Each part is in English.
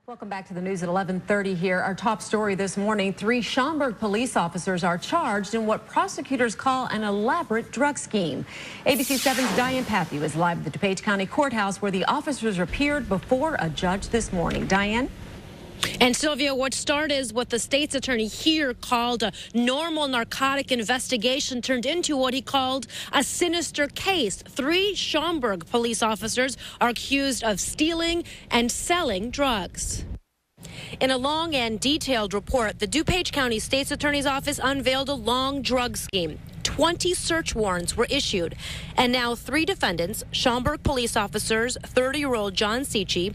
Welcome back to the news at 11:30 here. Our top story this morning, 3 Schaumburg police officers are charged in what prosecutors call an elaborate drug scheme. ABC 7's Diane Patthew is live at the DuPage County Courthouse where the officers appeared before a judge this morning. Diane? And Sylvia, what started what the state's attorney here called a normal narcotic investigation turned into what he called a sinister case. 3 Schaumburg police officers are accused of stealing and selling drugs. In a long and detailed report, the DuPage County State's Attorney's Office unveiled a long drug scheme. 20 search warrants were issued, and now 3 defendants, Schaumburg police officers, 30-year-old John Cichy,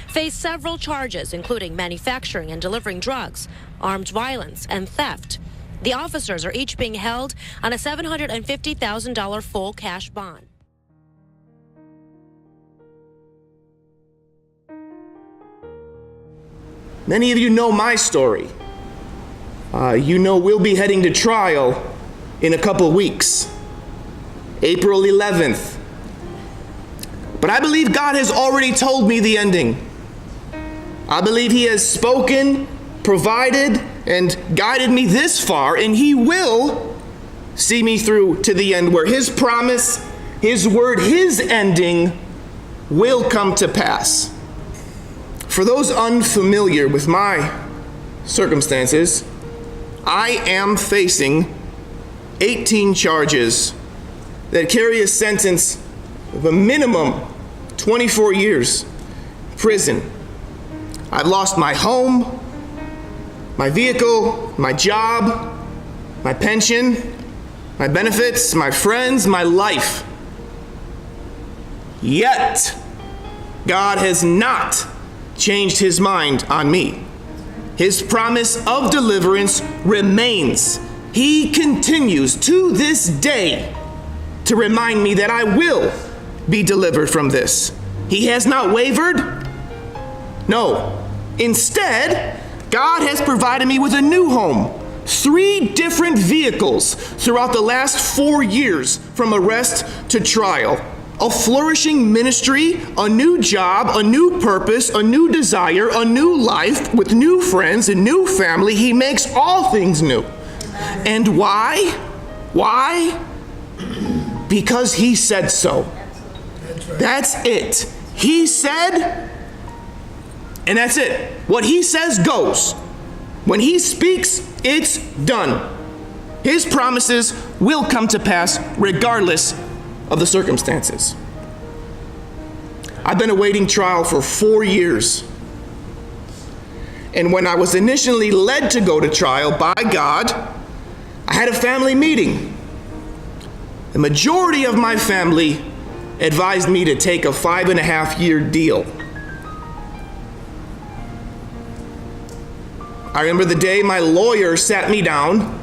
face several charges, including manufacturing and delivering drugs, armed violence, and theft. The officers are each being held on a $750,000 full cash bond. Many of you know my story. You know we'll be heading to trial in a couple weeks, April 11th. But I believe God has already told me the ending. I believe He has spoken, provided, and guided me this far, and He will see me through to the end where His promise, His word, His ending will come to pass. For those unfamiliar with my circumstances, I am facing 18 charges that carry a sentence of a minimum 24 years prison. I've lost my home, my vehicle, my job, my pension, my benefits, my friends, my life. Yet, God has not changed His mind on me. His promise of deliverance remains. He continues to this day to remind me that I will be delivered from this. He has not wavered. No. Instead, God has provided me with a new home. 3 different vehicles throughout the last 4 years from arrest to trial. A flourishing ministry, a new job, a new purpose, a new desire, a new life with new friends and new family. He makes all things new. And why? Why? Because He said so. That's it. He said, and that's it. What He says goes. When He speaks, it's done. His promises will come to pass regardless of the circumstances. I've been awaiting trial for 4 years. And when I was initially led to go to trial by God, I had a family meeting. The majority of my family advised me to take a 5.5-year deal. I remember the day my lawyer sat me down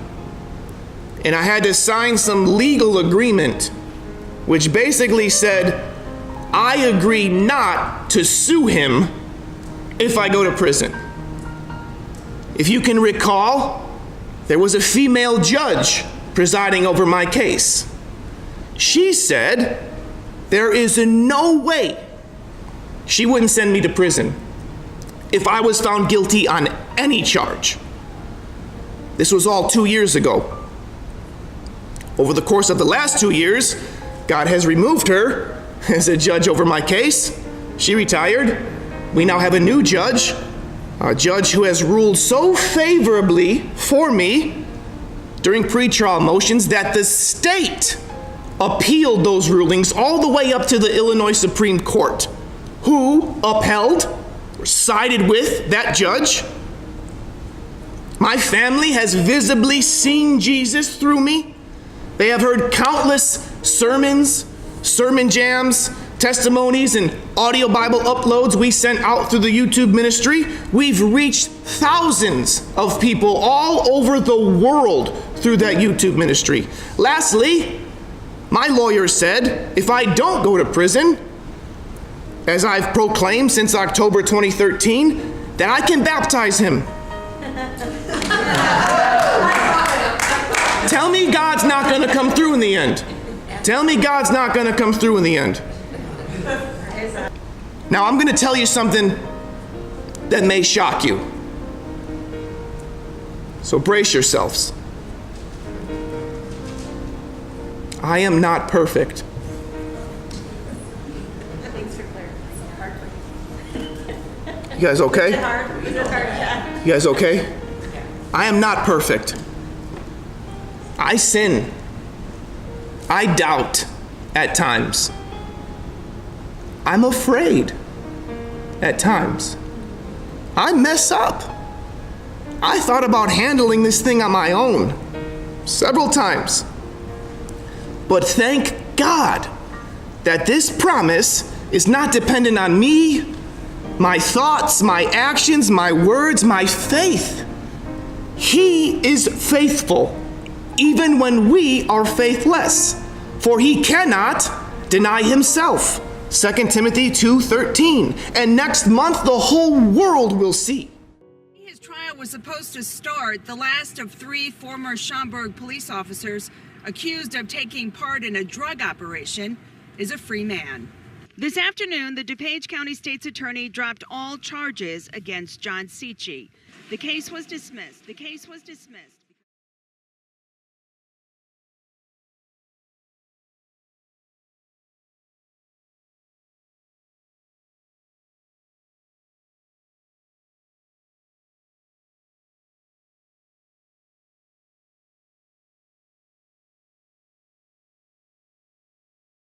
and I had to sign some legal agreement which basically said, I agree not to sue him if I go to prison. If you can recall, there was a female judge presiding over my case. She said there is no way she wouldn't send me to prison if I was found guilty on any charge. This was all 2 years ago. Over the course of the last 2 years, God has removed her as a judge over my case. She retired. We now have a new judge, a judge who has ruled so favorably for me during pretrial motions that the state appealed those rulings all the way up to the Illinois Supreme Court, who upheld or sided with that judge. My family has visibly seen Jesus through me. They have heard countless sermons, sermon jams, testimonies, and audio Bible uploads we sent out through the YouTube ministry. We've reached thousands of people all over the world through that YouTube ministry. Lastly, my lawyer said if I don't go to prison, as I've proclaimed since October 2013, that I can baptize him. Tell me God's not going to come through in the end. Tell me God's not going to come through in the end. Now I'm going to tell you something that may shock you. So brace yourselves. I am not perfect. You guys okay? You guys okay? I am not perfect. I sin. I doubt at times. I'm afraid at times. I mess up. I thought about handling this thing on my own several times. But thank God that this promise is not dependent on me, my thoughts, my actions, my words, my faith. He is faithful, even when we are faithless, for he cannot deny himself. 2 Timothy 2:13. And next month, the whole world will see. His trial was supposed to start. The last of 3 former Schaumburg police officers accused of taking part in a drug operation is a free man. This afternoon, the DuPage County State's Attorney dropped all charges against John Cichy. The case was dismissed.